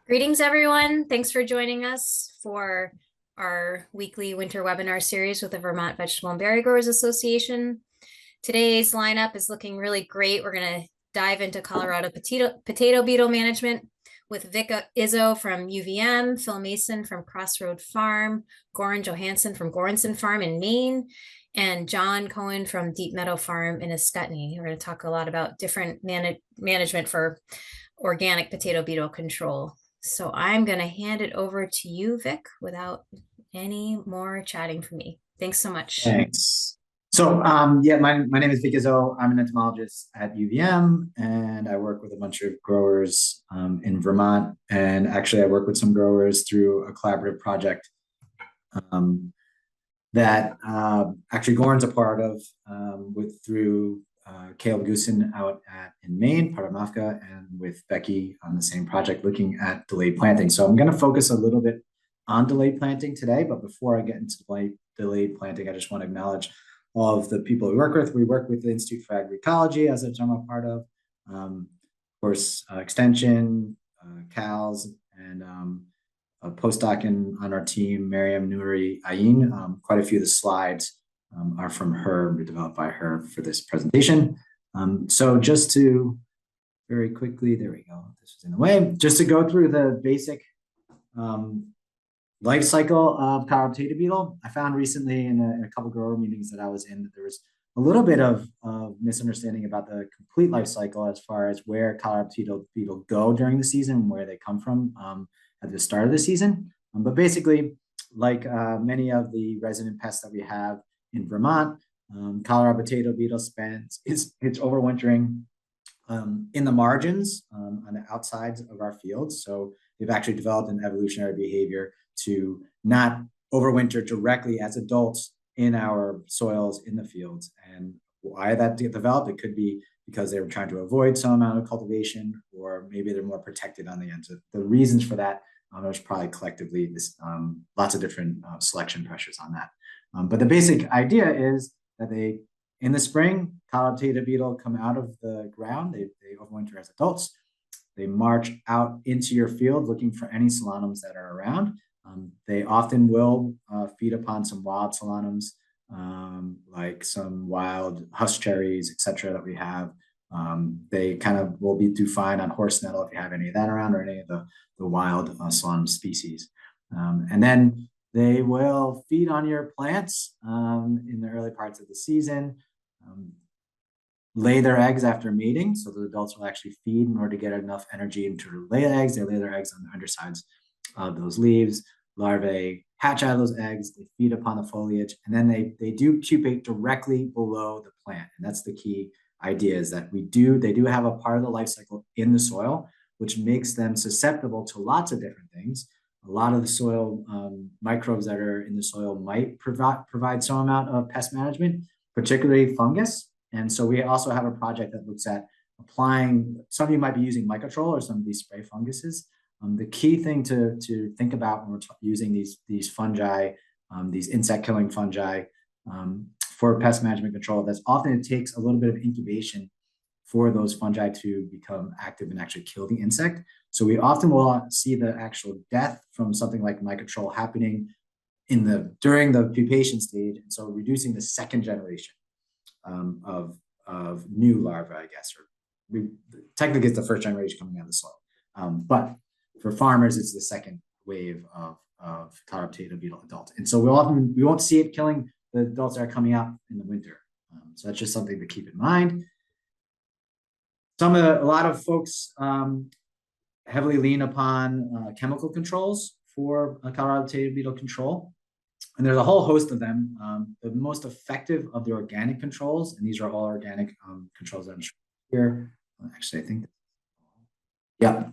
Greetings, everyone. Thanks for joining us for our weekly winter webinar series with the Vermont Vegetable and Berry Growers Association. Today's lineup is looking really great. We're going to dive into Colorado potato beetle management with Vic Izzo from UVM, Phil Mason from Crossroad Farm, Goran Johanson from Goranson Farm in Maine, and Jon Cohen from Meadow Farm in Ascutney. We're going to talk a lot about different management for organic potato beetle control. So I'm going to hand it over to you, Vic, without any more chatting from me. Thanks so much. Thanks. So my name is Vic Izzo. I'm an entomologist at UVM, and I work with a bunch of growers in Vermont. And actually, I work with some growers through a collaborative project that actually Goran's a part of through Caleb Goosen out in Maine, part of MAFCA, and with Becky on the same project looking at delayed planting. So I'm going to focus a little bit on delayed planting today, but before I get into delayed planting, I just want to acknowledge all of the people we work with. We work with the Institute for Agroecology, as I'm a part of course, Extension, CALS, and a postdoc on our team, Mariam Nouri Ayin. Quite a few of the slides are from her, developed by her for this presentation. So just to very quickly, there we go, this was in the way, just to go through the basic life cycle of Colorado potato beetle. I found recently in a couple grower meetings that I was in that there was a little bit of misunderstanding about the complete life cycle as far as where Colorado potato beetle go during the season and where they come from at the start of the season. But basically, like many of the resident pests that we have in Vermont, Colorado potato beetle it's overwintering in the margins on the outsides of our fields. So they've actually developed an evolutionary behavior to not overwinter directly as adults in our soils in the fields. And why that developed, it could be because they were trying to avoid some amount of cultivation, or maybe they're more protected on the ends. The reasons for that, there's probably collectively lots of different selection pressures on that. But the basic idea is that in the spring, Colorado potato beetle come out of the ground. They overwinter as adults. They march out into your field looking for any solanums that are around. They often will feed upon some wild solanums, like some wild husk cherries, etc. that we have. They kind of will do fine on horse nettle if you have any of that around, or any of the wild solanum species. And then they will feed on your plants in the early parts of the season, lay their eggs after mating. So the adults will actually feed in order to get enough energy to lay eggs. They lay their eggs on the undersides of those leaves. Larvae hatch out of those eggs, they feed upon the foliage, and then they do pupate directly below the plant. And that's the key idea, is that they do have a part of the life cycle in the soil, which makes them susceptible to lots of different things. A lot of the soil microbes that are in the soil might provide some amount of pest management, particularly fungus. And so we also have a project that looks at applying, some of you might be using Mycotrol or some of these spray funguses. The key thing to think about when we're using these fungi, these insect-killing fungi for pest management control, that's often it takes a little bit of incubation for those fungi to become active and actually kill the insect. So we often will see the actual death from something like Mycotrol happening during the pupation stage, and so reducing the second generation of new larvae, I guess, or technically it's the first generation coming out of the soil. But for farmers, it's the second wave of Colorado potato beetle adults. And so we won't see it killing the adults that are coming out in the winter. So that's just something to keep in mind. A lot of folks heavily lean upon chemical controls for Colorado potato beetle control. And there's a whole host of them. The most effective of the organic controls, and these are all organic controls that I'm showing here. Actually, I think, yeah.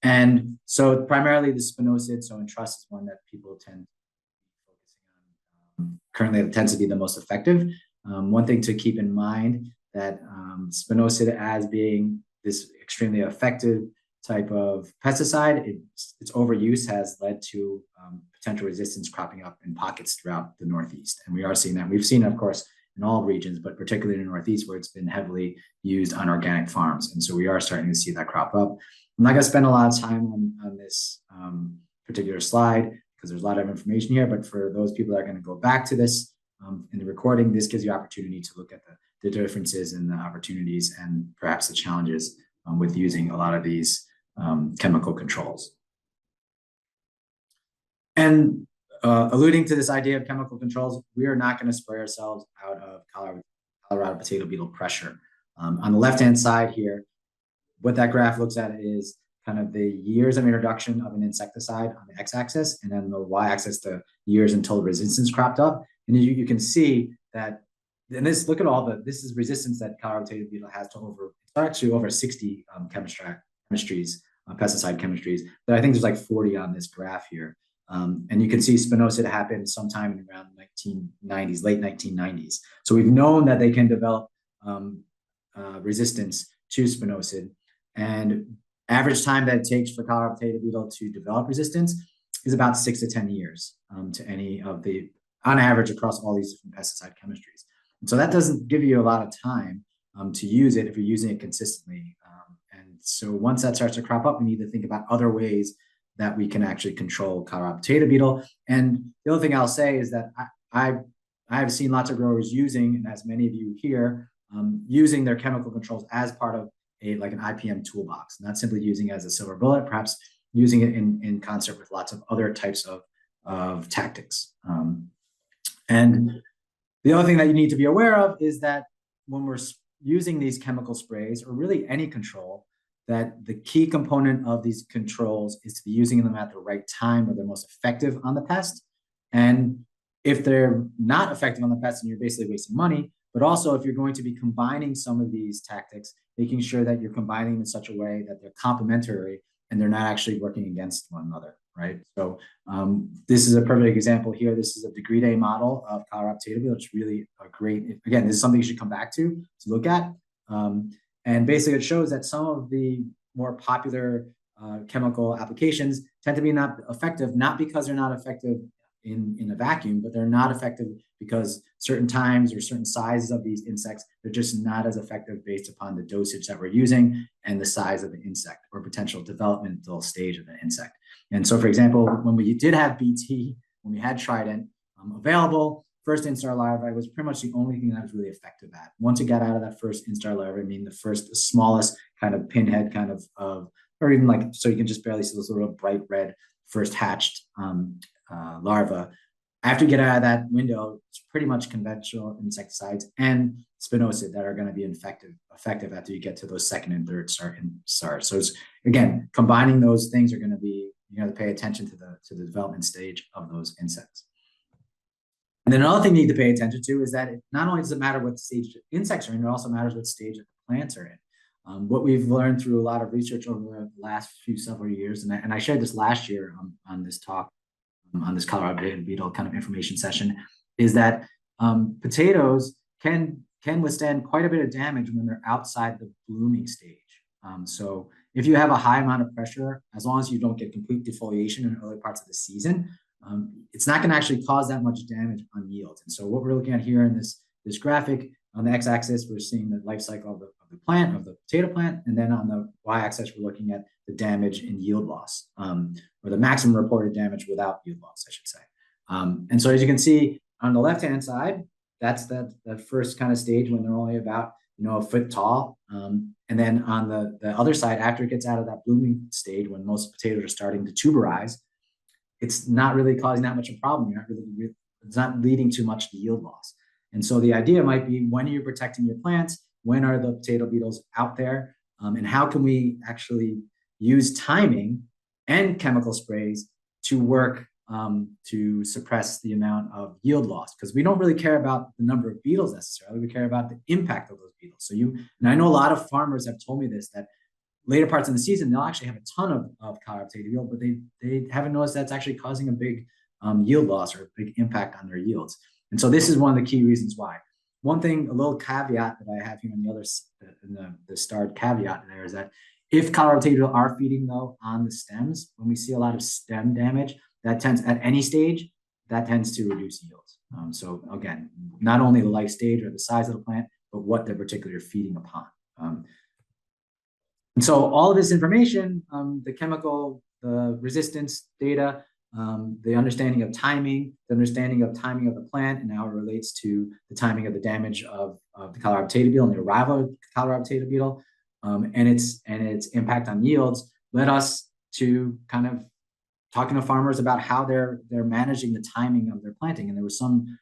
And so primarily the spinosad, so entrust is one that people tend to be focusing on. Currently, it tends to be the most effective. One thing to keep in mind that spinosad, as being this extremely effective type of pesticide, its overuse has led to potential resistance cropping up in pockets throughout the Northeast. And we are seeing that. We've seen, of course, in all regions, but particularly in the Northeast where it's been heavily used on organic farms. And so we are starting to see that crop up. I'm not going to spend a lot of time on this particular slide because there's a lot of information here, but for those people that are going to go back to this in the recording, this gives you opportunity to look at the differences and the opportunities and perhaps the challenges with using a lot of these chemical controls. And alluding to this idea of chemical controls, we are not going to spray ourselves out of Colorado potato beetle pressure. On the left-hand side here, what that graph looks at is kind of the years of introduction of an insecticide on the x-axis, and then the y-axis, the years until resistance cropped up. And you can see that, and this, look at all this is resistance that Colorado potato beetle has to over 60 chemistries, pesticide chemistries, but I think there's like 40 on this graph here. And you can see spinosad happened sometime around 1990s, late 1990s. So we've known that they can develop resistance to spinosad, and average time that it takes for Colorado potato beetle to develop resistance is about 6 to 10 years to any of the, on average, across all these different pesticide chemistries. And so that doesn't give you a lot of time to use it if you're using it consistently. And so once that starts to crop up, we need to think about other ways that we can actually control Colorado potato beetle. And the other thing I'll say is that I've seen lots of growers using, and as many of you here, using their chemical controls as part of like an IPM toolbox, not simply using it as a silver bullet, perhaps using it in concert with lots of other types of tactics. And the other thing that you need to be aware of is that when we're using these chemical sprays, or really any control, that the key component of these controls is to be using them at the right time where they're most effective on the pest. And if they're not effective on the pest, then you're basically wasting money. But also, if you're going to be combining some of these tactics, making sure that you're combining them in such a way that they're complementary and they're not actually working against one another, right? So this is a perfect example here. This is a degree day model of Colorado potato beetle. It's really a great, again, this is something you should come back to look at. And basically, it shows that some of the more popular chemical applications tend to be not effective, not because they're not effective in a vacuum, but they're not effective because certain times or certain sizes of these insects, they're just not as effective based upon the dosage that we're using and the size of the insect or potential developmental stage of the insect. And so, for example, when we did have BT, when we had Trident available, first instar larvae was pretty much the only thing that was really effective at. Once it got out of that first instar larvae, I mean the smallest kind of pinhead kind of, or even like, so you can just barely see those little bright red first hatched larva. After you get out of that window, it's pretty much conventional insecticides and spinosad that are going to be effective after you get to those second and third stars. So it's, again, combining those things are going to be, you have to pay attention to the development stage of those insects. And then another thing you need to pay attention to is that it not only does it matter what stage the insects are in, it also matters what stage the plants are in. What we've learned through a lot of research over the last several years, and I shared this last year on this talk, on this Colorado beetle kind of information session, is that potatoes can withstand quite a bit of damage when they're outside the blooming stage. So if you have a high amount of pressure, as long as you don't get complete defoliation in early parts of the season, it's not going to actually cause that much damage on yields. And so what we're looking at here in this graphic, on the x-axis, we're seeing the life cycle of the plant, of the potato plant, and then on the y-axis, we're looking at the damage in yield loss, or the maximum reported damage without yield loss, I should say. And so as you can see on the left-hand side, that's that first kind of stage when they're only about a foot tall. And then on the other side, after it gets out of that blooming stage, when most potatoes are starting to tuberize, it's not really causing that much of a problem. It's not leading to much yield loss. And so the idea might be, when are you protecting your plants? When are the potato beetles out there? And how can we actually use timing and chemical sprays to work to suppress the amount of yield loss? Because we don't really care about the number of beetles necessarily. We care about the impact of those beetles. So and I know a lot of farmers have told me this, that later parts of the season, they'll actually have a ton of Colorado potato beetle, but they haven't noticed that's actually causing a big yield loss or a big impact on their yields. And so this is one of the key reasons why. One thing, a little caveat that I have here on the other, in the starred caveat there, is that if Colorado potato beetle are feeding though on the stems, when we see a lot of stem damage, that tends, at any stage, that tends to reduce yields. So again, not only the life stage or the size of the plant, but what they're particularly feeding upon. And so all of this information, the chemical, the resistance data, the understanding of timing, the understanding of timing of the plant and how it relates to the timing of the damage of the Colorado potato beetle and the arrival of the Colorado potato beetle, and its impact on yields led us to kind of talking to farmers about how they're managing the timing of their planting. And there was some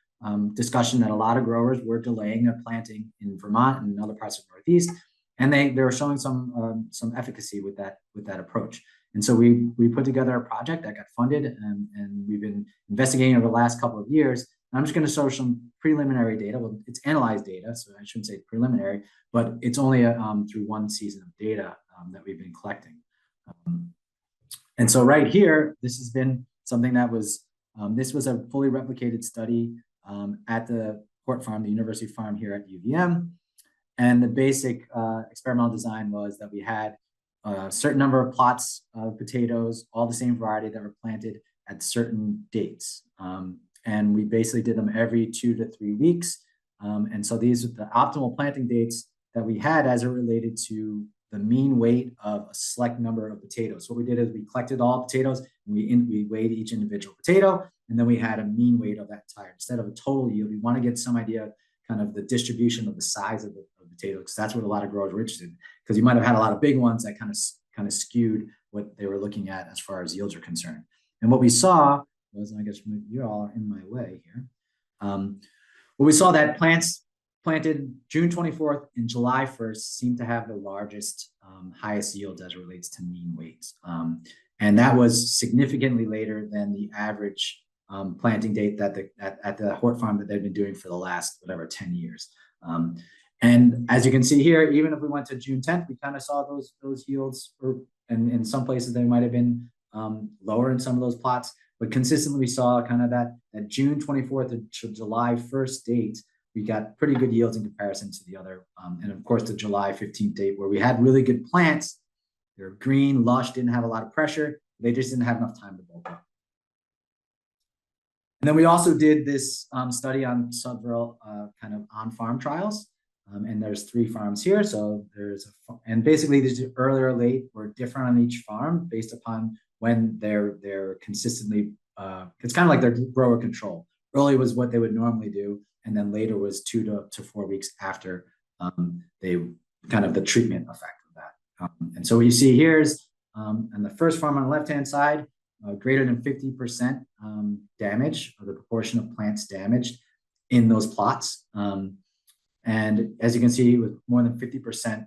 discussion that a lot of growers were delaying their planting in Vermont and other parts of the Northeast, and they were showing some efficacy with that approach. And so we put together a project that got funded, and we've been investigating over the last couple of years. And I'm just going to show some preliminary data. Well, it's analyzed data, so I shouldn't say preliminary, but it's only through one season of data that we've been collecting. And so right here, this has been something that was, this was a fully replicated study at the Hort Farm, the University Farm here at UVM. And the basic experimental design was that we had a certain number of plots of potatoes, all the same variety, that were planted at certain dates. And we basically did them every 2 to 3 weeks. And so these are the optimal planting dates that we had as it related to the mean weight of a select number of potatoes. So what we did is we collected all potatoes, and we weighed each individual potato, and then we had a mean weight of that entire. Instead of a total yield, we want to get some idea kind of the distribution of the size of the potato, because that's what a lot of growers were interested in. Because you might have had a lot of big ones that kind of skewed what they were looking at as far as yields are concerned. And what we saw was, I guess you're all in my way here. What we saw that plants planted June 24th and July 1st seem to have the largest, highest yields as it relates to mean weights. And that was significantly later than the average planting date that at the Hort Farm that they've been doing for the last, whatever, 10 years. And as you can see here, even if we went to June 10th, we kind of saw those yields, and in some places they might have been lower in some of those plots, but consistently we saw kind of that June 24th to July 1st date, we got pretty good yields in comparison to the other. And of course, the July 15th date, where we had really good plants. They're green, lush, didn't have a lot of pressure. They just didn't have enough time to bulk up. And then we also did this study on several kind of on-farm trials. And there's 3 farms here. So and basically these early or late were different on each farm based upon when they're consistently, it's kind of like their grower control. Early was what they would normally do, and then later was 2 to 4 weeks after they kind of the treatment effect of that. And so what you see here is on the first farm on the left-hand side, greater than 50% damage, or the proportion of plants damaged in those plots. And as you can see, with more than 50%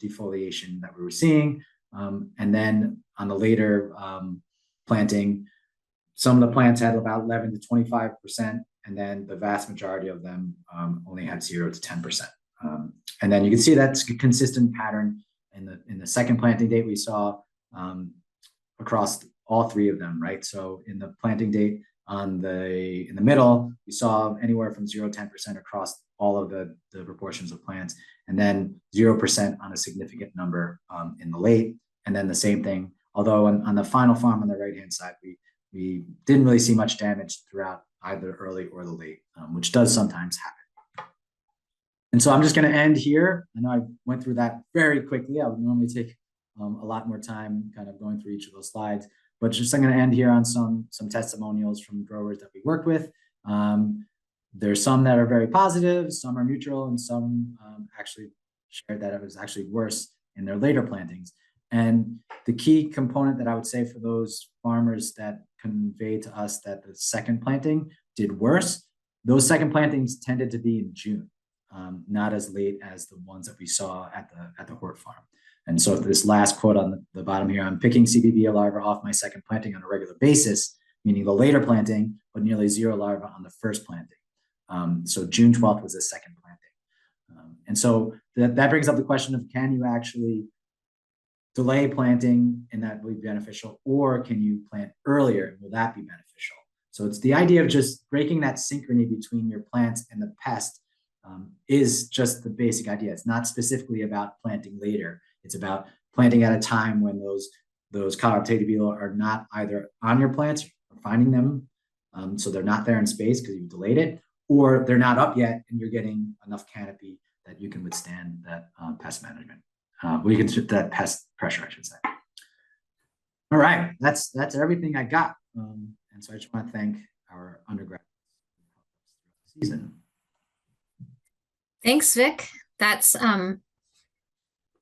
defoliation that we were seeing. And then on the later planting, some of the plants had about 11 to 25%, and then the vast majority of them only had 0 to 10%. And then you can see that's a consistent pattern in the second planting date we saw across all 3 of them, right? So in the planting date in the middle, we saw anywhere from 0 to 10% across all of the proportions of plants, and then 0% on a significant number in the late. And then the same thing, although on the final farm on the right-hand side, we didn't really see much damage throughout either early or the late, which does sometimes happen. And so I'm just going to end here. I know I went through that very quickly. I would normally take a lot more time kind of going through each of those slides, but just I'm going to end here on some testimonials from growers that we worked with. There's some that are very positive, some are neutral, and some actually shared that it was actually worse in their later plantings. And the key component that I would say for those farmers that conveyed to us that the second planting did worse, those second plantings tended to be in June, not as late as the ones that we saw at the Hort Farm. And so this last quote on the bottom here, I'm picking CBB larvae off my second planting on a regular basis, meaning the later planting, but nearly 0 larvae on the first planting. So June 12th was the second planting. And so that brings up the question of, can you actually delay planting and that will be beneficial, or can you plant earlier and will that be beneficial? So it's the idea of just breaking that synchrony between your plants and the pest is just the basic idea. It's not specifically about planting later. It's about planting at a time when those Colorado potato beetle are not either on your plants or finding them So they're not there in space because you've delayed it, or they're not up yet and you're getting enough canopy that you can withstand that pest management. We can that pest pressure, I should say. All right, that's everything I got. And so I just want to thank our undergrad season. Thanks, Vic. That's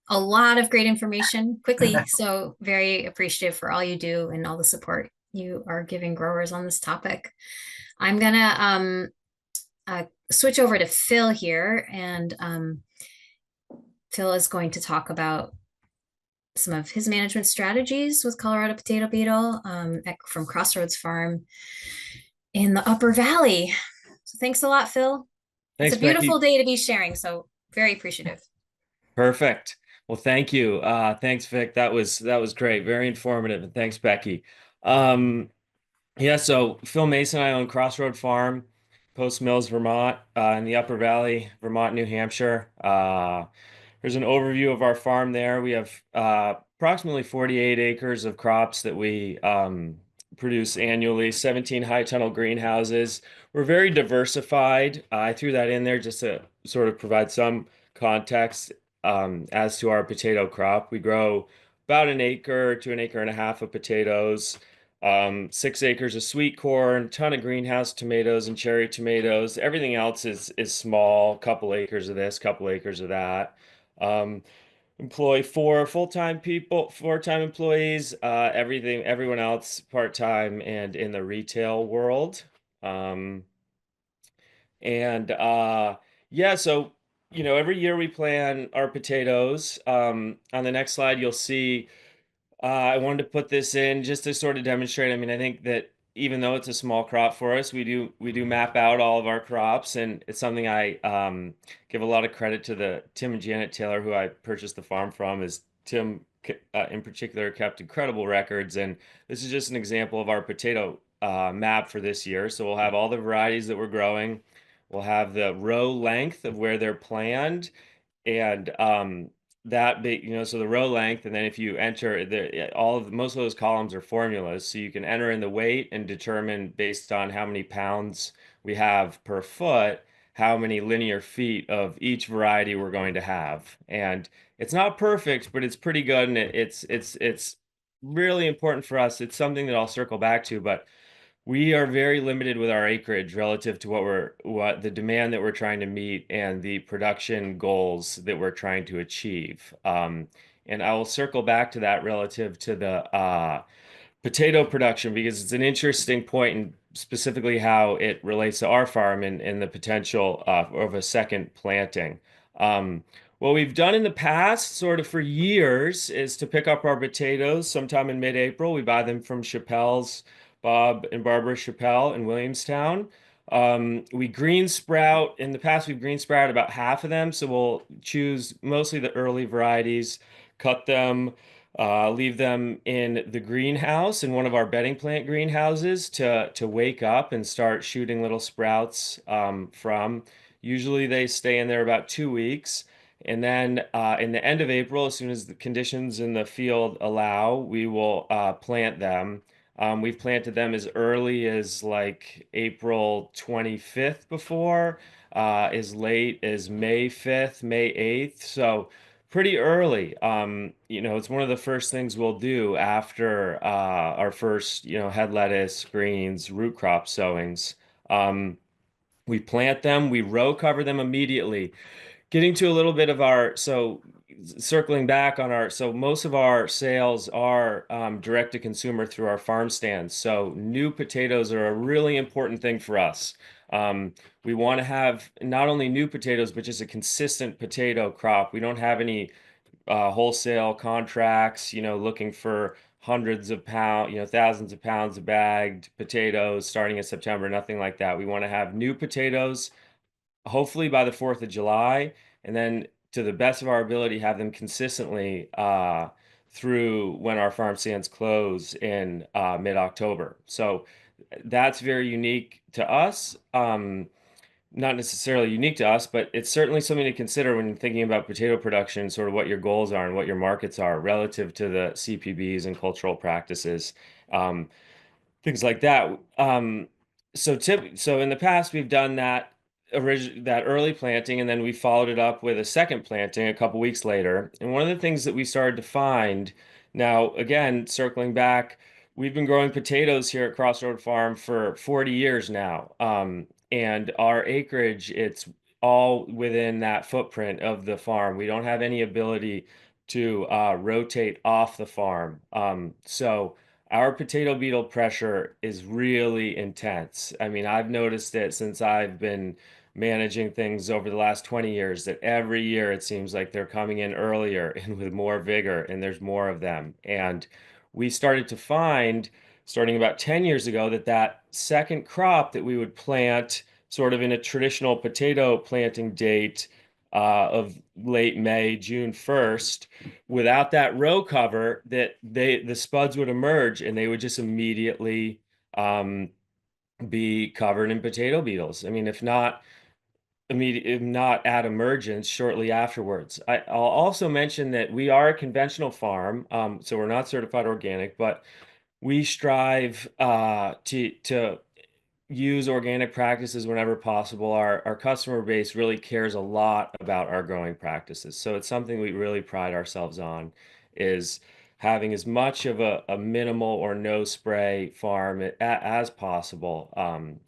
a lot of great information quickly. So very appreciative for all you do and all the support you are giving growers on this topic. I'm gonna switch over to Phil here, and Phil is going to talk about some of his management strategies with Colorado potato beetle from Crossroads Farm in the Upper Valley. So thanks a lot, Phil. Thanks, It's a beautiful Becky. day to be sharing, so very appreciative. Perfect. Well, thank you. Thanks, Vic. That was great. Very informative. And thanks, Becky. Um, yeah, so Phil Mason and I own Crossroad Farm, Post Mills, Vermont, in the Upper Valley, Vermont, New Hampshire. Here's an overview of our farm there. We have approximately 48 acres of crops that we produce annually, 17 high tunnel greenhouses. We're very diversified. I threw that in there just to sort of provide some context as to our potato crop. We grow about an acre to an acre and a half of potatoes, 6 acres of sweet corn, ton of greenhouse tomatoes and cherry tomatoes. Everything else is small, couple acres of this, couple acres of that. Um, Employ four full-time people, four-time employees, everyone else part-time and in the retail world. Um, and yeah, so every year we plan our potatoes. On the next slide, you'll see I wanted to put this in just to sort of demonstrate. I mean, I think that even though it's a small crop for us, we do map out all of our crops, and it's something I give a lot of credit to the Tim and Janet Taylor, who I purchased the farm from. Is Tim in particular kept incredible records, and this is just an example of our potato map for this year. So we'll have all the varieties that we're growing. We'll have the row length of where they're planned, and that big, so the row length, and then if you enter most of those columns are formulas, so you can enter in the weight and determine based on how many pounds we have per foot, how many linear feet of each variety we're going to have. And it's not perfect, but it's pretty good, and it's really important for us. It's something that I'll circle back to, but we are very limited with our acreage relative to what the demand that we're trying to meet and the production goals that we're trying to achieve. And I will circle back to that relative to the potato production because it's an interesting point and specifically how it relates to our farm and the potential of a second planting. What we've done in the past, sort of for years, is to pick up our potatoes sometime in mid-April. We buy them from Chappelle's, Bob and Barbara Chappelle in Williamstown. We green sprout. In the past, we've green sprouted about half of them, so we'll choose mostly the early varieties, cut them, leave them in the greenhouse in one of our bedding plant greenhouses to wake up and start shooting little sprouts from. Usually they stay in there about 2 weeks. And then in the end of April, as soon as the conditions in the field allow, we will plant them. We've planted them as early as like April 25th before, as late as May 5th, May 8th. So pretty early. It's one of the first things we'll do after our first, head lettuce, greens, root crop sowings. We plant them, we row cover them immediately. Getting to a little bit of circling back on most of our sales are direct to consumer through our farm stands. So new potatoes are a really important thing for us. We want to have not only new potatoes, but just a consistent potato crop. We don't have any wholesale contracts, looking for hundreds of pounds, thousands of pounds of bagged potatoes starting in September, nothing like that. We want to have new potatoes, hopefully by the 4th of July, and then to the best of our ability, have them consistently through when our farm stands close in mid-October. So that's very unique to us. Not necessarily unique to us, but it's certainly something to consider when thinking about potato production, sort of what your goals are and what your markets are relative to the CPBs and cultural practices, things like that. So in the past we've done that early planting, and then we followed it up with a second planting a couple weeks later. And one of the things that we started to find, now again circling back, we've been growing potatoes here at Crossroad Farm for 40 years now. And our acreage, it's all within that footprint of the farm. We don't have any ability to rotate off the farm. So our potato beetle pressure is really intense. I mean, I've noticed it since I've been managing things over the last 20 years that every year it seems like they're coming in earlier and with more vigor, and there's more of them. And we started to find, starting about 10 years ago, that second crop that we would plant sort of in a traditional potato planting date of late May, June 1st, without that row cover, that the spuds would emerge and they would just immediately um, be covered in potato beetles. I mean, if not at emergence, shortly afterwards. I'll also mention that we are a conventional farm, so we're not certified organic, but we strive to use organic practices whenever possible. Our customer base really cares a lot about our growing practices. So it's something we really pride ourselves on, is having as much of a minimal or no spray farm as possible. Um,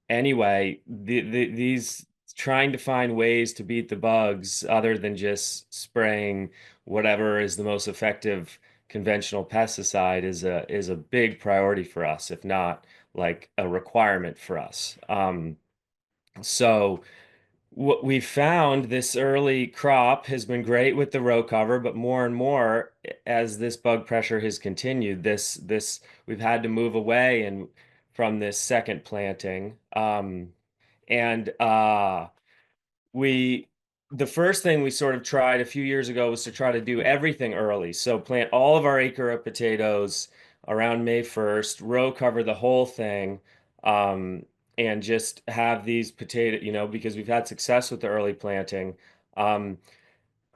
anyway, these trying to find ways to beat the bugs other than just spraying whatever is the most effective conventional pesticide is a big priority for us, if not like a requirement for us. So what we found, this early crop has been great with the row cover, but more and more as this bug pressure has continued, this we've had to move away and from this second planting. And we the first thing we sort of tried a few years ago was to try to do everything early. So plant all of our acre of potatoes around May 1st, row cover the whole thing, um, and just have these because we've had success with the early planting. Um,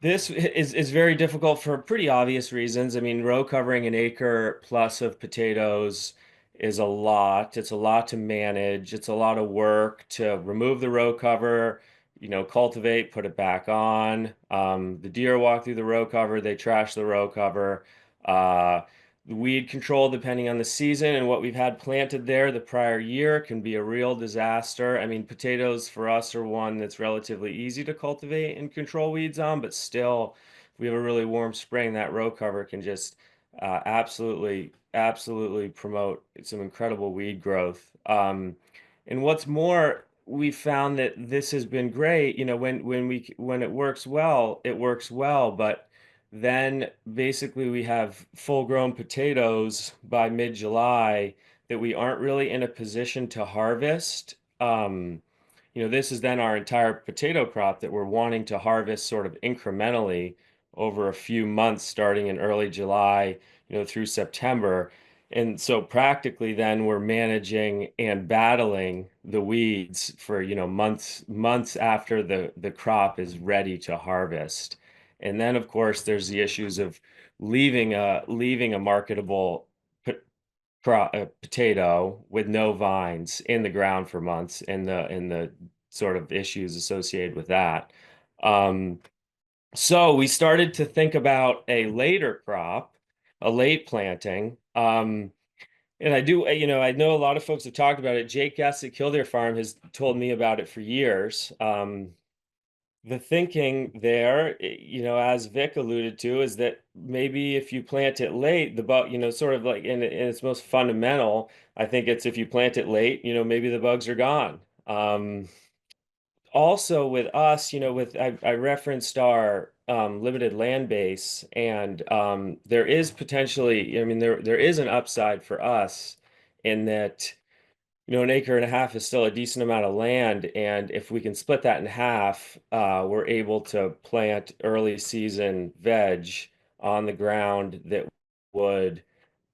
this is very difficult for pretty obvious reasons. I mean, row covering an acre plus of potatoes is a lot. It's a lot to manage. It's a lot of work to remove the row cover, cultivate, put it back on. The deer walk through the row cover, they trash the row cover. Uh, the weed control, depending on the season and what we've had planted there the prior year, can be a real disaster. I mean, potatoes for us are one that's relatively easy to cultivate and control weeds on, but still, if we have a really warm spring, that row cover can just absolutely promote some incredible weed growth. And what's more, we found that this has been great. When it works well, it works well, but then basically we have full-grown potatoes by mid-July that we aren't really in a position to harvest. This is then our entire potato crop that we're wanting to harvest sort of incrementally over a few months, starting in early July, through September. And so practically then we're managing and battling the weeds for, months after the crop is ready to harvest. And then of course there's the issues of leaving a marketable potato with no vines in the ground for months, and the sort of issues associated with that. Um, so we started to think about a later crop, a late planting. And I know a lot of folks have talked about it. Jake Guest at Killdeer Farm has told me about it for years. The thinking there, as Vic alluded to, is that maybe if you plant it late, the bug, sort of like in its most fundamental, I think it's if you plant it late, maybe the bugs are gone. Also with us, I referenced our limited land base, and there is potentially, I mean, there is an upside for us in that, an acre and a half is still a decent amount of land, and if we can split that in half, we're able to plant early season veg on the ground that would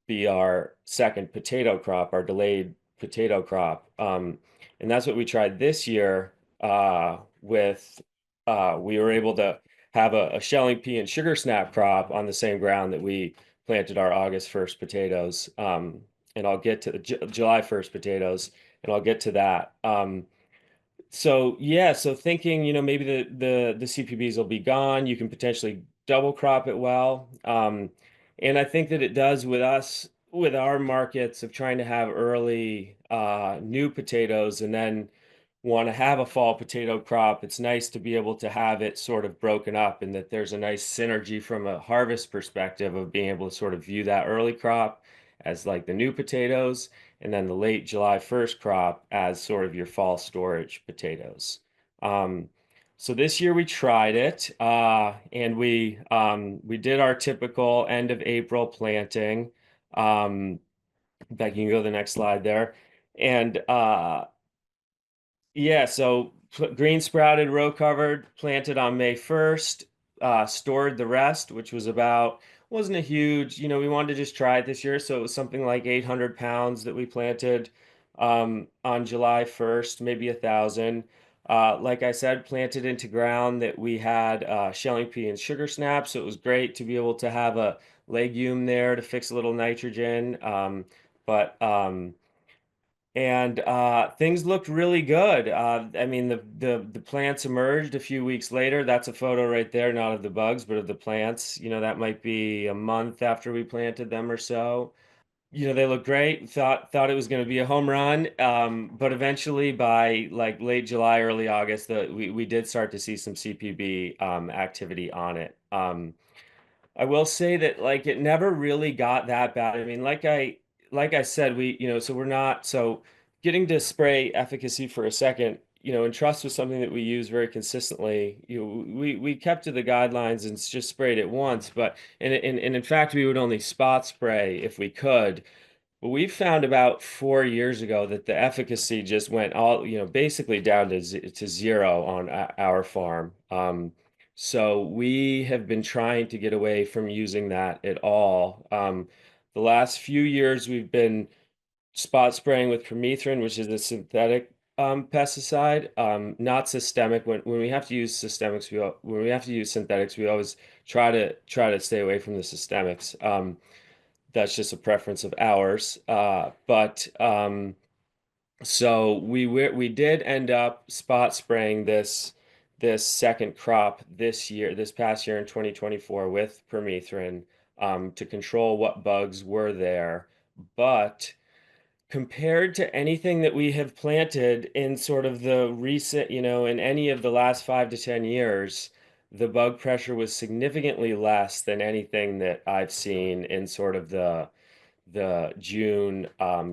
be our second potato crop, our delayed potato crop. And that's what we tried this year we were able to have a shelling pea and sugar snap crop on the same ground that we planted our August 1st potatoes. and I'll get to the July 1st potatoes, and I'll get to that. So yeah, so thinking, maybe the CPBs will be gone. You can potentially double crop it well. And I think that it does with us, with our markets of trying to have early new potatoes and then want to have a fall potato crop. It's nice to be able to have it sort of broken up and that there's a nice synergy from a harvest perspective of being able to sort of view that early crop as like the new potatoes and then the late July 1st crop as sort of your fall storage potatoes. Um, so this year we tried it, and we did our typical end of April planting. In fact, you can go to the next slide there, and yeah, so green sprouted, row covered, planted on May 1st, stored the rest, which was about, wasn't a huge, we wanted to just try it this year. So it was something like 800 pounds that we planted on July 1st, maybe 1,000. Like I said, planted into ground that we had shelling pea and sugar snap. So it was great to be able to have a legume there to fix a little nitrogen. But and things looked really good. I mean, the plants emerged a few weeks later. That's a photo right there, not of the bugs, but of the plants. That might be a month after we planted them or so. They look great. Thought it was going to be a home run, but eventually by like late July, early August, we did start to see some CPB activity on it. I will say that like it never really got that bad. I mean, like I said, so we're not so getting to spray efficacy for a second, and trust was something that we use very consistently. We kept to the guidelines and just sprayed it once, but and in fact we would only spot spray if we could. But we found about 4 years ago that the efficacy just went all, basically down to zero on our farm. So we have been trying to get away from using that at all. The last few years, we've been spot spraying with permethrin, which is a synthetic pesticide, not systemic. When we have to use systemics, when we have to use synthetics, we always try to stay away from the systemics. That's just a preference of ours. But so we did end up spot spraying this second crop this past year in 2024 with permethrin to control what bugs were there. But compared to anything that we have planted in sort of the recent, in any of the last 5 to 10 years, the bug pressure was significantly less than anything that I've seen in sort of the June,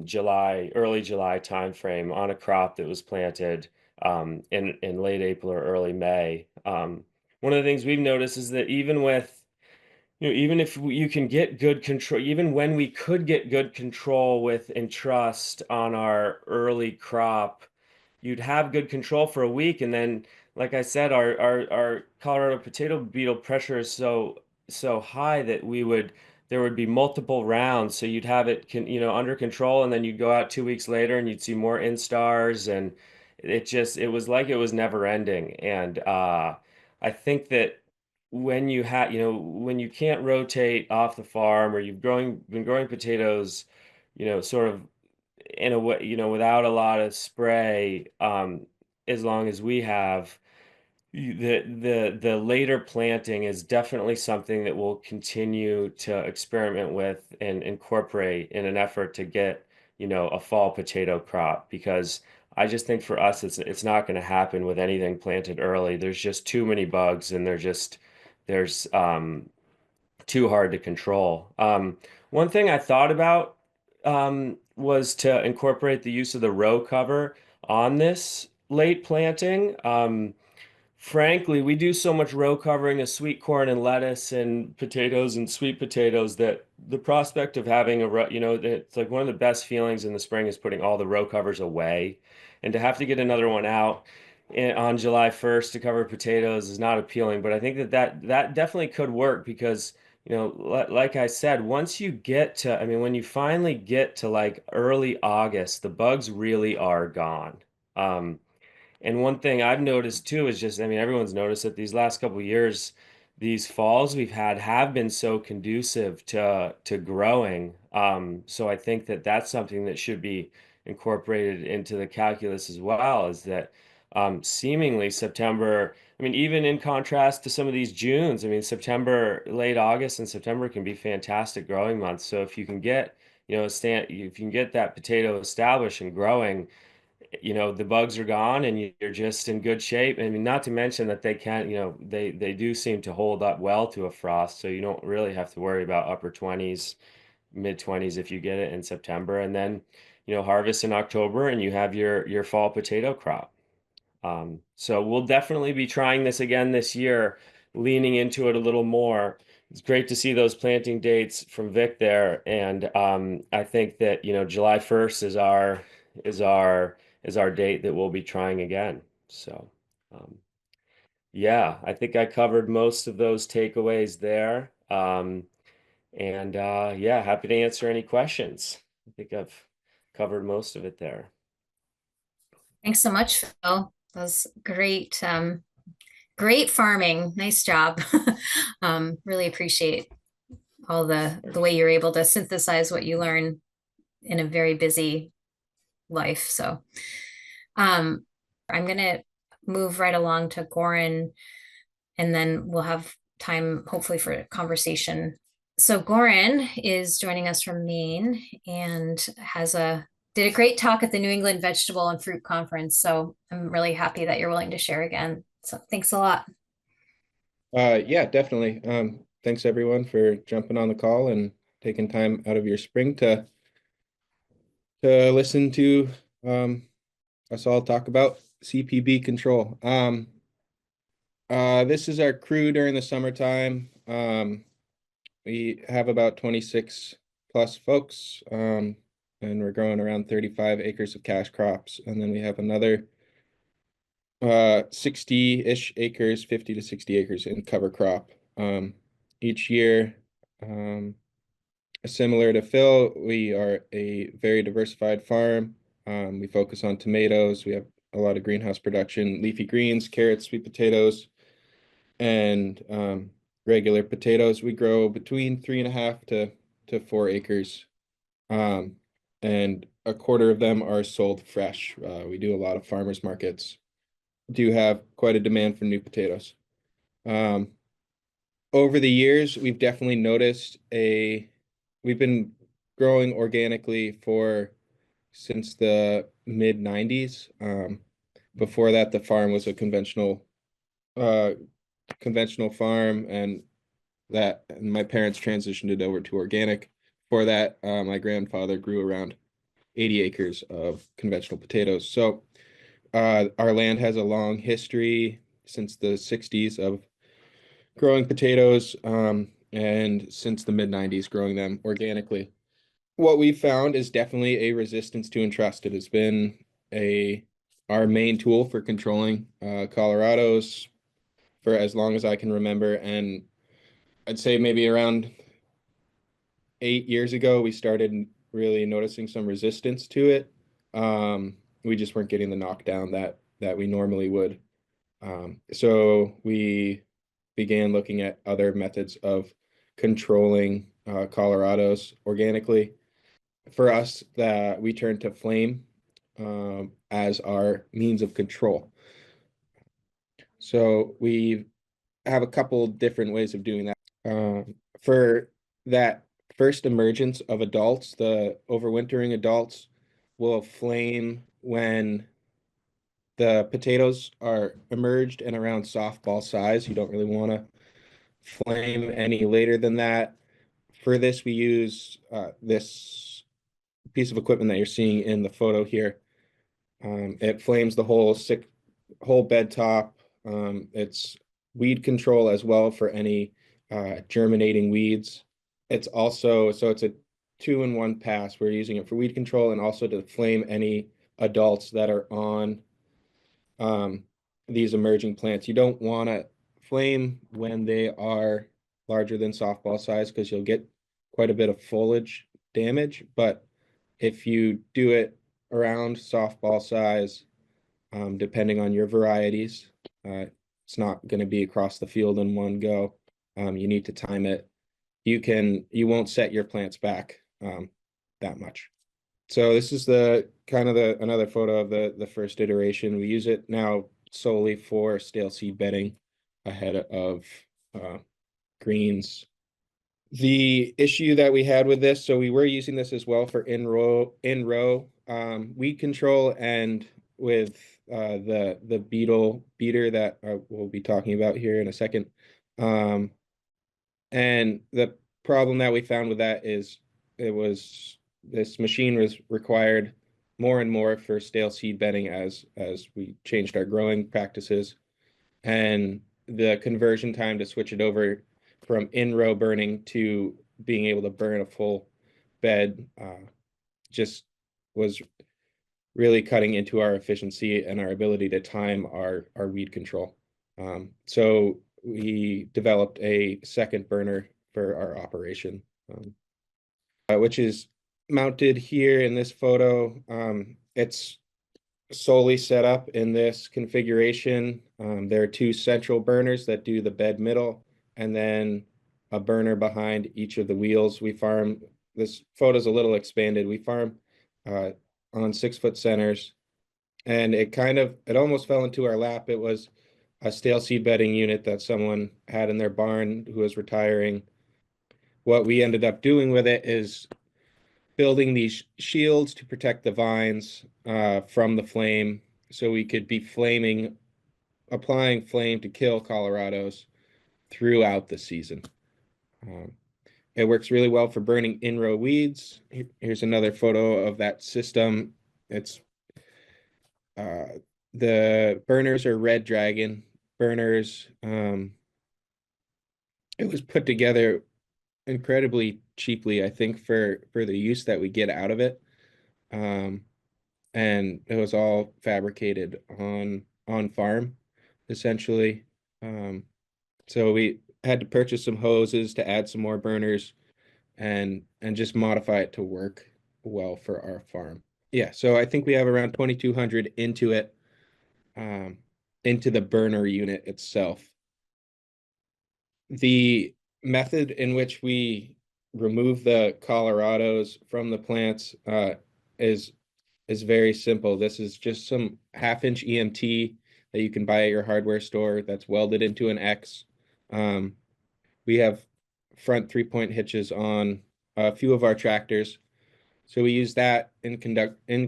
July, early July timeframe on a crop that was planted in late April or early May. One of the things we've noticed is that even if you can get good control, even when we could get good control with entrust on our early crop, you'd have good control for a week, and then, like I said, our Colorado potato beetle pressure is so high that there would be multiple rounds, so you'd have it under control, and then you'd go out 2 weeks later and you'd see more instars, and it was like it was never ending, and I think that when you can't rotate off the farm or been growing potatoes, sort of in a way, without a lot of spray, as long as we have, the later planting is definitely something that we'll continue to experiment with and incorporate in an effort to get, a fall potato crop, because I just think for us it's not going to happen with anything planted early. There's just too many bugs and there's too hard to control. One thing I thought about was to incorporate the use of the row cover on this late planting. Frankly, we do so much row covering of sweet corn and lettuce and potatoes and sweet potatoes that the prospect of having a row, it's like one of the best feelings in the spring is putting all the row covers away. And to have to get another one out on July 1st to cover potatoes is not appealing. But I think that definitely could work because, like I said, once you get to, I mean, when you finally get to like early August, the bugs really are gone. And one thing I've noticed too is just, I mean, everyone's noticed that these last couple of years, these falls we've had have been so conducive to growing. So I think that that's something that should be incorporated into the calculus as well, is that seemingly September, I mean, even in contrast to some of these Junes, I mean, September, late August and September can be fantastic growing months. So if you can get, if you can get that potato established and growing, the bugs are gone and you're just in good shape. I mean, not to mention that they can't, they do seem to hold up well to a frost, so you don't really have to worry about upper 20s, mid 20s if you get it in September, and then, harvest in October and you have your fall potato crop. So we'll definitely be trying this again this year, leaning into it a little more. It's great to see those planting dates from Vic there, and I think that July 1st is our is our date that we'll be trying again. So um, yeah, I think I covered most of those takeaways there. And yeah, happy to answer any questions. I think I've covered most of it there. Thanks so much, Phil. That was great. Great farming. Nice job. Really appreciate all the way you're able to synthesize what you learn in a very busy life. So I'm gonna move right along to Goran, and then we'll have time hopefully for a conversation. So Goran is joining us from Maine and did a great talk at the New England Vegetable and Fruit Conference. So I'm really happy that you're willing to share again. So thanks a lot. Yeah, definitely. Thanks everyone for jumping on the call and taking time out of your spring to listen to us all talk about CPB control. This is our crew during the summertime. We have about 26 plus folks, and we're growing around 35 acres of cash crops. And then we have another 60-ish acres, 50 to 60 acres in cover crop. Each year, similar to Phil, we are a very diversified farm. We focus on tomatoes. We have a lot of greenhouse production, leafy greens, carrots, sweet potatoes, and regular potatoes. We grow between 3.5 to 4 acres, and a quarter of them are sold fresh. We do a lot of farmers markets. Do have quite a demand for new potatoes. Over the years, we've definitely noticed we've been growing organically since the mid 90s. Before that, the farm was a conventional farm, and my parents transitioned it over to organic. Before that, my grandfather grew around 80 acres of conventional potatoes. So our land has a long history since the 60s of growing potatoes, and since the mid 90s growing them organically. What we found is definitely a resistance to entrust. It has been our main tool for controlling Colorado's for as long as I can remember. And I'd say maybe around 8 years ago, we started really noticing some resistance to it. We just weren't getting the knockdown that we normally would. So we began looking at other methods of controlling Colorado's organically. For us, that we turned to flame as our means of control. So we have a couple different ways of doing that. For that first emergence of adults, the overwintering adults will flame when the potatoes are emerged and around softball size. You don't really want to flame any later than that. For this, we use this piece of equipment that you're seeing in the photo here. It flames the whole bed top. It's weed control as well for any germinating weeds. It's a 2-in-1 pass. We're using it for weed control and also to flame any adults that are on these emerging plants. You don't want to flame when they are larger than softball size because you'll get quite a bit of foliage damage. But if you do it around softball size, depending on your varieties, it's not going to be across the field in one go. You need to time it. You won't set your plants back that much. So this is another photo of the first iteration. We use it now solely for stale seed bedding ahead of greens. The issue that we had with this, so we were using this as well for in-row weed control, and with the beetle beater that we'll be talking about here in a second. And the problem that we found with that is this machine was required more and more for stale seed bedding as we changed our growing practices, and the conversion time to switch it over from in-row burning to being able to burn a full bed just was really cutting into our efficiency and our ability to time our weed control. So we developed a second burner for our operation, which is mounted here in this photo. It's solely set up in this configuration. There are two central burners that do the bed middle, and then a burner behind each of the wheels. We farm, this photo's a little expanded. We farm on 6-foot centers, and it almost fell into our lap. It was a stale seed bedding unit that someone had in their barn who was retiring. What we ended up doing with it is building these shields to protect the vines from the flame, so we could be applying flame to kill Colorados throughout the season. It works really well for burning in-row weeds. Here's another photo of that system. It's the burners are Red Dragon burners. It was put together incredibly cheaply, I think, for the use that we get out of it. And it was all fabricated on farm, essentially. So we had to purchase some hoses to add some more burners and just modify it to work well for our farm. Yeah, so I think we have around 2,200 into it, into the burner unit itself. The method in which we remove the Colorados from the plants is very simple. This is just some 1/2-inch EMT that you can buy at your hardware store that's welded into an X. We have front 3-point hitches on a few of our tractors, so we use that in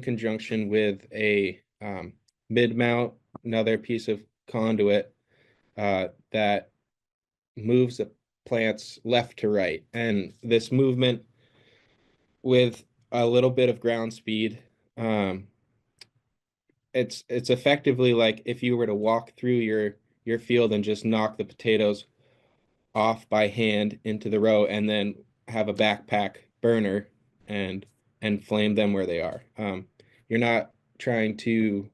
conjunction with a mid mount, another piece of conduit that moves the plants left to right. And this movement, with a little bit of ground speed, it's effectively like if you were to walk through your field and just knock the potatoes off by hand into the row, and then have a backpack burner and flame them where they are. You're not trying to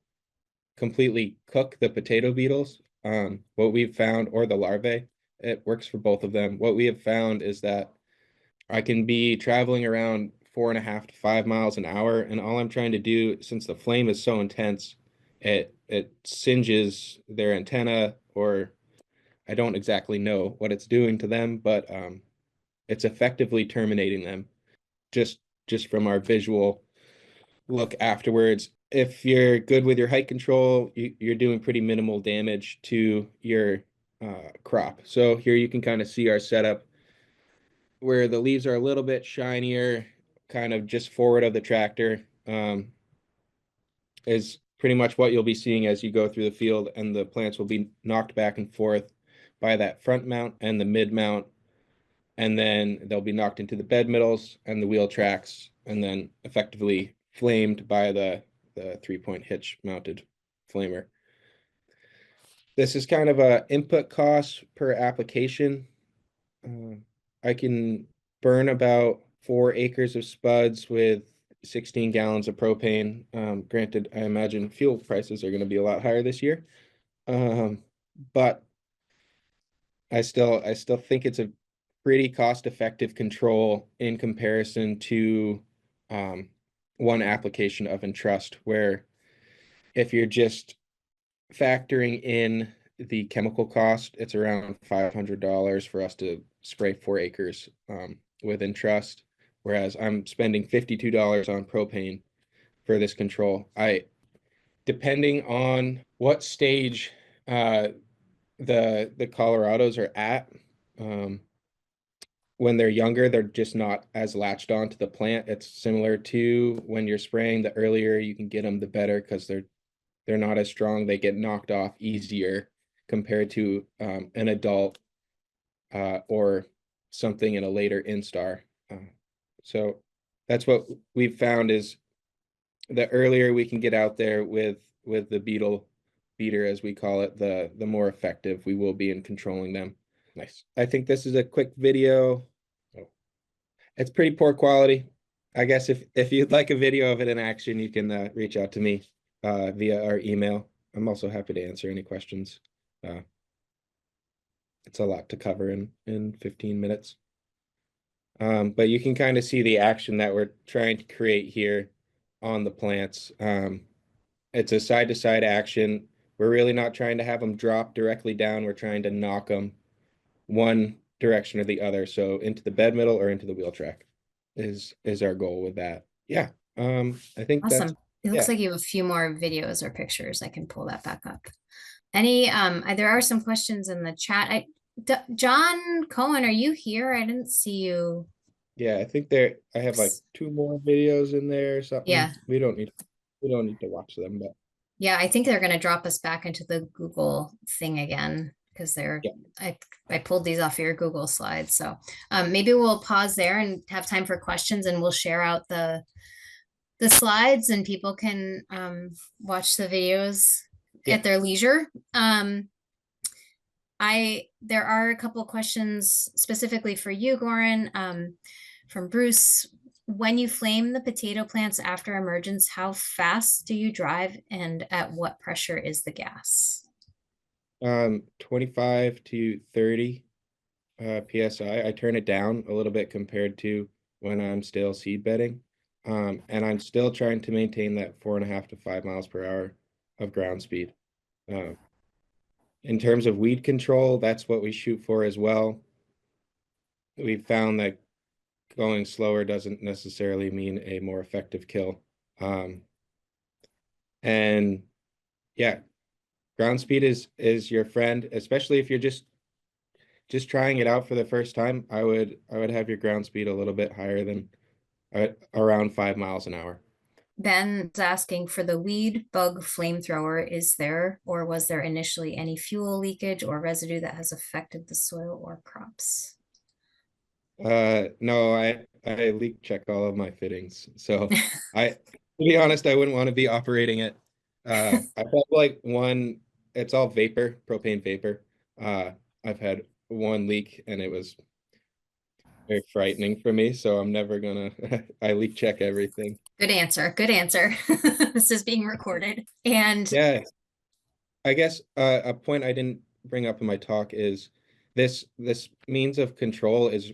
completely cook the potato beetles. What we've found, or the larvae, it works for both of them. What we have found is that I can be traveling around 4.5 to 5 miles an hour, and all I'm trying to do, since the flame is so intense, it singes their antenna, or I don't exactly know what it's doing to them, but it's effectively terminating them just from our visual look afterwards. If you're good with your height control, you're doing pretty minimal damage to your crop. So here you can kind of see our setup where the leaves are a little bit shinier, kind of just forward of the tractor, is pretty much what you'll be seeing as you go through the field, and the plants will be knocked back and forth by that front mount and the mid mount, and then they'll be knocked into the bed middles and the wheel tracks, and then effectively flamed by the 3-point hitch mounted flamer. This is kind of a input cost per application. I can burn about 4 acres of spuds with 16 gallons of propane. Granted, I imagine fuel prices are going to be a lot higher this year, but I still think it's a pretty cost-effective control in comparison to one application of Entrust, where if you're just factoring in the chemical cost, it's around $500 for us to spray 4 acres with Entrust, whereas I'm spending $52 on propane for this control. Depending on what stage the Colorados are at, when they're younger, they're just not as latched on to the plant. It's similar to when you're spraying, the earlier you can get them, the better, because they're not as strong. They get knocked off easier compared to an adult or something in a later instar. So that's what we've found, is the earlier we can get out there with the beetle beater, as we call it, the more effective we will be in controlling them. Nice. I think this is a quick video. Oh, it's pretty poor quality. I guess if you'd like a video of it in action, you can reach out to me via our email. I'm also happy to answer any questions. It's a lot to cover in 15 minutes. But you can kind of see the action that we're trying to create here on the plants. It's a side-to-side action. We're really not trying to have them drop directly down. We're trying to knock them one direction or the other. So into the bed middle or into the wheel track is our goal with that. Yeah. I think that's, Awesome. It looks yeah. like you have a few more videos or pictures. I can pull that back up. There are some questions in the chat. Jon Cohen, are you here? I didn't see you. Yeah, I think I have like 2 more videos in there or something. Yeah. We don't need to watch them, but Yeah, I think they're going to drop us back into the Google thing again, because yeah. I pulled these off your Google slides. So maybe we'll pause there and have time for questions, and we'll share out the slides, and people can watch the videos at their leisure. There are a couple of questions specifically for you, Goran, from Bruce. When you flame the potato plants after emergence, how fast do you drive, and at what pressure is the gas? 25 to 30 psi. I turn it down a little bit compared to when I'm still seed bedding. And I'm still trying to maintain that 4.5 to 5 miles per hour of ground speed. In terms of weed control, that's what we shoot for as well. We found that going slower doesn't necessarily mean a more effective kill. And yeah, ground speed is your friend, especially if you're just trying it out for the first time. I would have your ground speed a little bit higher than around 5 miles an hour. Ben's asking, for the weed bug flamethrower, is there or was there initially any fuel leakage or residue that has affected the soil or crops? No, I leak check all of my fittings. So to be honest, I wouldn't want to be operating it. I've had like one, it's all vapor, propane vapor. I've had one leak and it was very frightening for me. So I'm never gonna, I leak check everything. Good answer. Good answer. This is being recorded. And yeah, I guess a point I didn't bring up in my talk is this means of control is,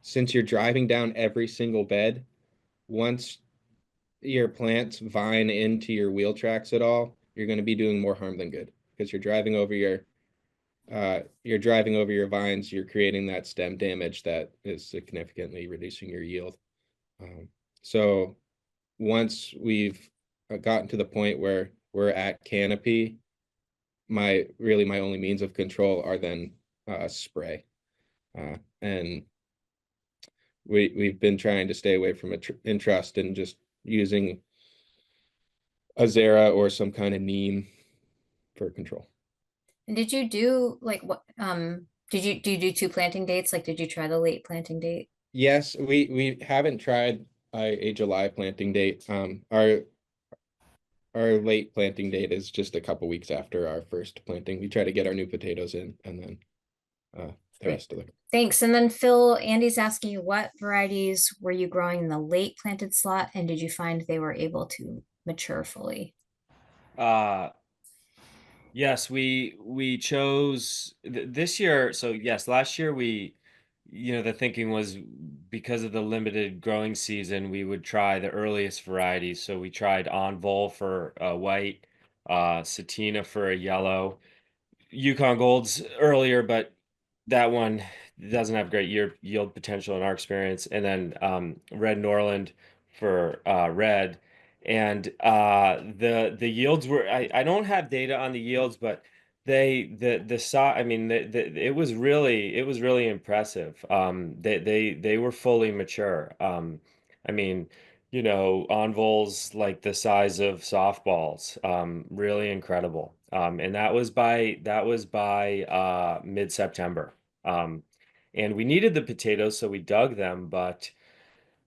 since you're driving down every single bed, once your plants vine into your wheel tracks at all, you're going to be doing more harm than good, because you're driving over your vines. You're creating that stem damage that is significantly reducing your yield. So once we've gotten to the point where we're at canopy, my only means of control are then spray, and we've been trying to stay away from Entrust and just using Azera or some kind of neem for control. And did you do like what do you do 2 planting dates? Like, did you try the late planting date? Yes, we haven't tried a July planting date. Our late planting date is just a couple weeks after our first planting. We try to get our new potatoes in, and then the rest of the. Thanks. And then Phil, Andy's asking you, what varieties were you growing in the late planted slot, and did you find they were able to mature fully? Yes, we chose this year. So yes, last year the thinking was, because of the limited growing season, we would try the earliest varieties. So we tried Envol for white, Satina for a yellow. Yukon Golds earlier, but that one doesn't have great yield potential in our experience. And then Red Norland for red. And the yields were, I don't have data on the yields, but the size, I mean, it was really impressive. They were fully mature. I mean, on voles like the size of softballs, really incredible. And that was by mid-September. And we needed the potatoes, so we dug them, but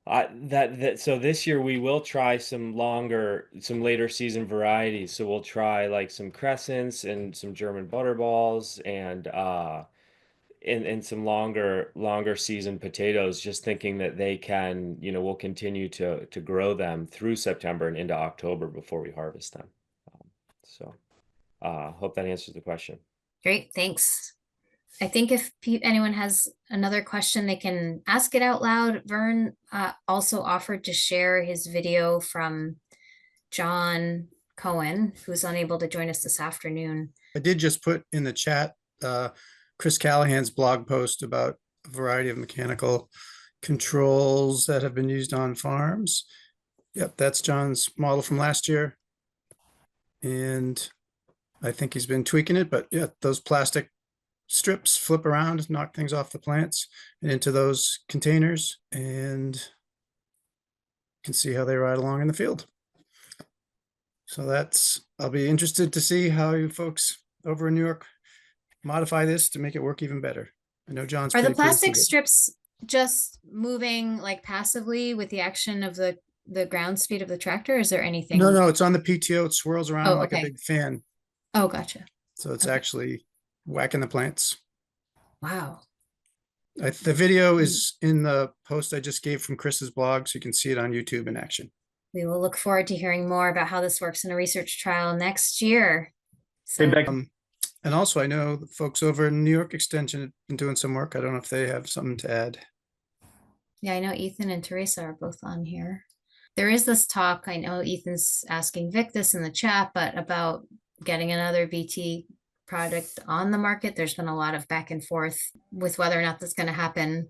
so this year we will try some later season varieties. So we'll try like some crescents and some German butterballs and some longer season potatoes, just thinking that they can, we'll continue to grow them through September and into October before we harvest them. So hope that answers the question. Great, thanks. I think if anyone has another question, they can ask it out loud. Vern also offered to share his video from Jon Cohen, who's unable to join us this afternoon. I did just put in the chat Chris Callahan's blog post about a variety of mechanical controls that have been used on farms. Yep, that's John's model from last year. And I think he's been tweaking it, but yeah, those plastic strips flip around, knock things off the plants and into those containers, and you can see how they ride along in the field. So I'll be interested to see how you folks over in New York modify this to make it work even better. I know John's Are the pretty pleased plastic with it. strips just moving like passively with the action of the ground speed of the tractor? Is there anything? No, it's on the PTO. It swirls around like a big fan. Oh, gotcha. So it's actually whacking the plants. Wow. The video is in the post I just gave from Chris's blog, so you can see it on YouTube in action. We will look forward to hearing more about how this works in a research trial next year. So, and also, I know the folks over in New York Extension have been doing some work. I don't know if they have something to add. yeah, I know Ethan and Teresa are both on here. There is this talk, I know Ethan's asking Vic this in the chat, but about getting another VT product on the market. There's been a lot of back and forth with whether or not that's going to happen.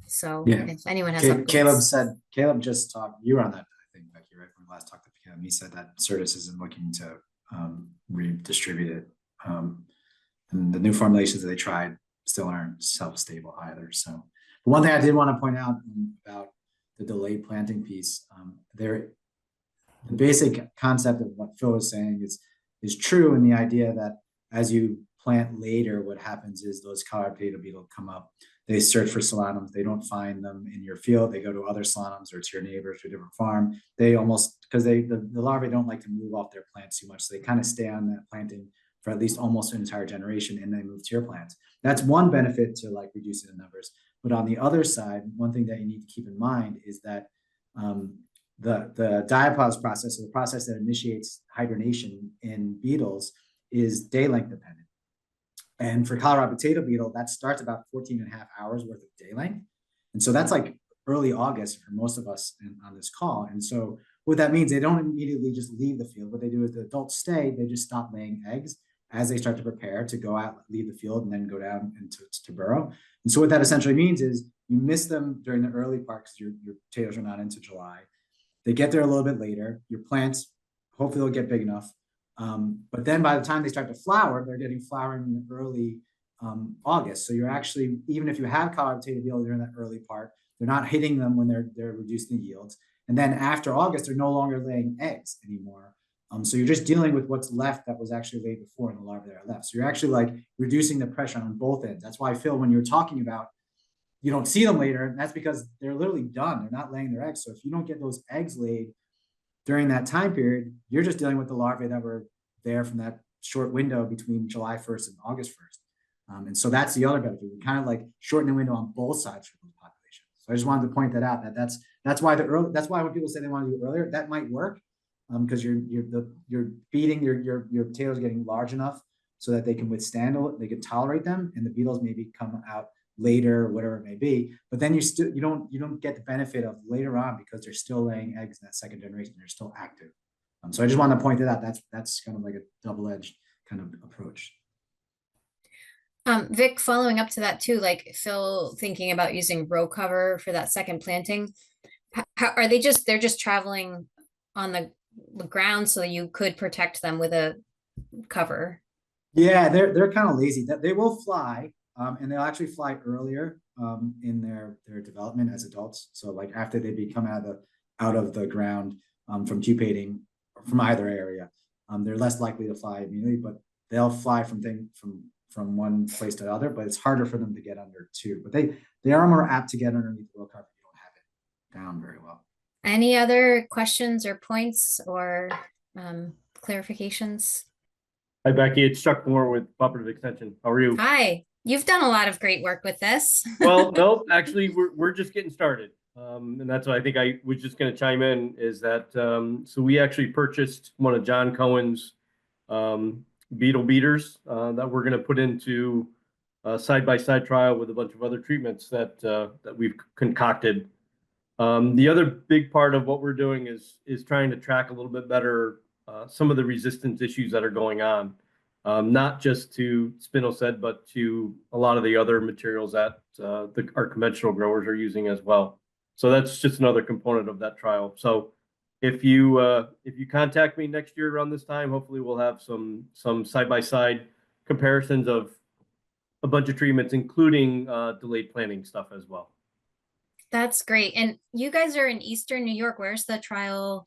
So if anyone has Caleb just talked, you were on that, I think, Becky, right? When we last talked to him, he said that Certus isn't looking to redistribute it. And the new formulations that they tried still aren't self-stable either. So, but one thing I did want to point out about the delayed planting piece, the basic concept of what Phil was saying is true in the idea that as you plant later, what happens is those Colorado potato beetle come up, they search for solanums, they don't find them in your field, they go to other solanums or to your neighbors to a different farm. They almost, because the larvae don't like to move off their plants too much, so they kind of stay on that planting for at least almost an entire generation, and they move to your plants. That's one benefit to like reducing the numbers. But on the other side, one thing that you need to keep in mind is that the diapause process, or the process that initiates hibernation in beetles, is day length dependent. And for Colorado potato beetle, that starts about 14 and a half hours worth of day length. And so that's like early August for most of us on this call. And so what that means, they don't immediately just leave the field. What they do is the adults stay, they just stop laying eggs as they start to prepare to go out, leave the field, and then go down to burrow. And so what that essentially means is you miss them during the early part because your potatoes are not into July. They get there a little bit later. Your plants, hopefully they'll get big enough. But then by the time they start to flower, they're getting flowering in early August. So you're actually, even if you have Colorado potato beetle during that early part, they're not hitting them when they're reducing the yields. And then after August, they're no longer laying eggs anymore. So you're just dealing with what's left that was actually laid before in the larvae that are left. So you're actually like reducing the pressure on both ends. That's why, Phil, when you're talking about you don't see them later, and that's because they're literally done. They're not laying their eggs. So if you don't get those eggs laid during that time period, you're just dealing with the larvae that were there from that short window between July 1st and August 1st. And so that's the other benefit. We kind of like shorten the window on both sides for those populations. So I just wanted to point that out, that's why when people say they want to do it earlier, that might work because you're feeding your potatoes getting large enough so that they can withstand it, they can tolerate them, and the beetles maybe come out later, whatever it may be. But then you don't get the benefit of later on because they're still laying eggs in that second generation. They're still active. So I just wanted to point that out. That's kind of like a double-edged kind of approach. Vic, following up to that too, like Phil thinking about using row cover for that second planting. How are they they're just traveling on the ground so you could protect them with a cover? Yeah, they're kind of lazy. That they will fly, and they'll actually fly earlier in their development as adults. So like after they become out of the ground from pupating from either area, they're less likely to fly immediately, but they'll fly from one place to the other. But it's harder for them to get under too. But they are more apt to get underneath the row cover if you don't have it down very well. Any other questions or points or clarifications? Hi, Becky. It's Chuck Moore with Cooperative Extension. How are you? Hi, you've done a lot of great work with this. Well, no, actually, we're just getting started. And that's what I think I was just going to chime in is that so we actually purchased one of Jon Cohen's beetle beaters that we're going to put into a side-by-side trial with a bunch of other treatments that we've concocted. The other big part of what we're doing is trying to track a little bit better some of the resistance issues that are going on, not just to spinosad, but to a lot of the other materials that our conventional growers are using as well. So that's just another component of that trial. So if you contact me next year around this time, hopefully we'll have some side-by-side comparisons of a bunch of treatments, including delayed planting stuff as well. That's great. And you guys are in Eastern New York. Where's the trial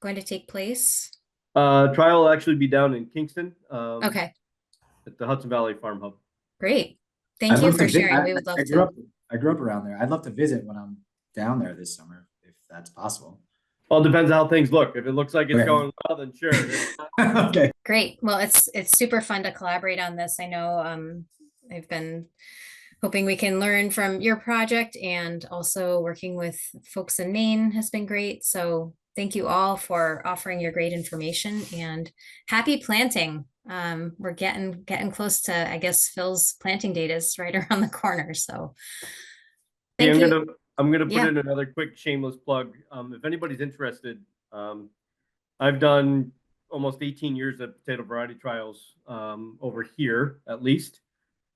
going to take place? Trial will actually be down in Kingston. Okay, At the Hudson Valley Farm Hub. great. I'd Thank you love to for vi- sharing. We would love I to. I grew up around there. I'd love to visit when I'm down there this summer, if that's possible. Well, it depends how things look. If it looks like it's Okay. going well, then sure. Okay. Great. Well, it's super fun to collaborate on this. I know I've been hoping we can learn from your project, and also working with folks in Maine has been great. So thank you all for offering your great information, and happy planting. We're getting close to, I guess, Phil's planting date is right around the corner. So Hey, thank you. I'm gonna put Yeah. in another quick shameless plug. If anybody's interested, I've done almost 18 years of potato variety trials over here, at least.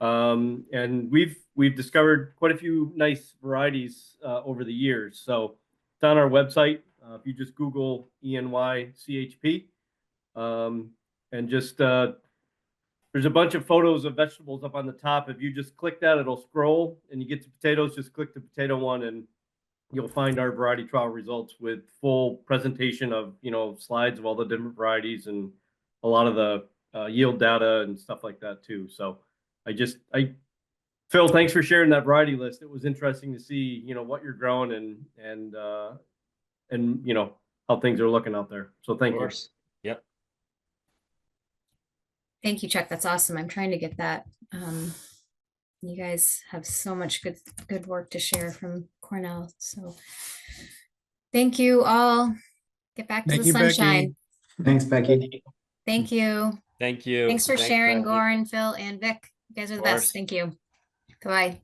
And we've discovered quite a few nice varieties over the years. So it's on our website. If you just Google ENYCHP, and just there's a bunch of photos of vegetables up on the top. If you just click that, it'll scroll and you get to potatoes. Just click the potato one, and you'll find our variety trial results with full presentation of slides of all the different varieties and a lot of the yield data and stuff like that too. So Phil, thanks for sharing that variety list. It was interesting to see, what you're growing and how things are looking out there. So thank you. Yep. Thank you, Chuck. That's awesome. I'm trying to get that. You guys have so much good work to share from Cornell. So thank you all. Get back to Thank the you, Becky. sunshine. Thanks, Becky. Thank you. Thank you. Thanks for sharing, Becky. Goran, Phil, and Vic. You guys are the Of course. best. Thank you. Bye.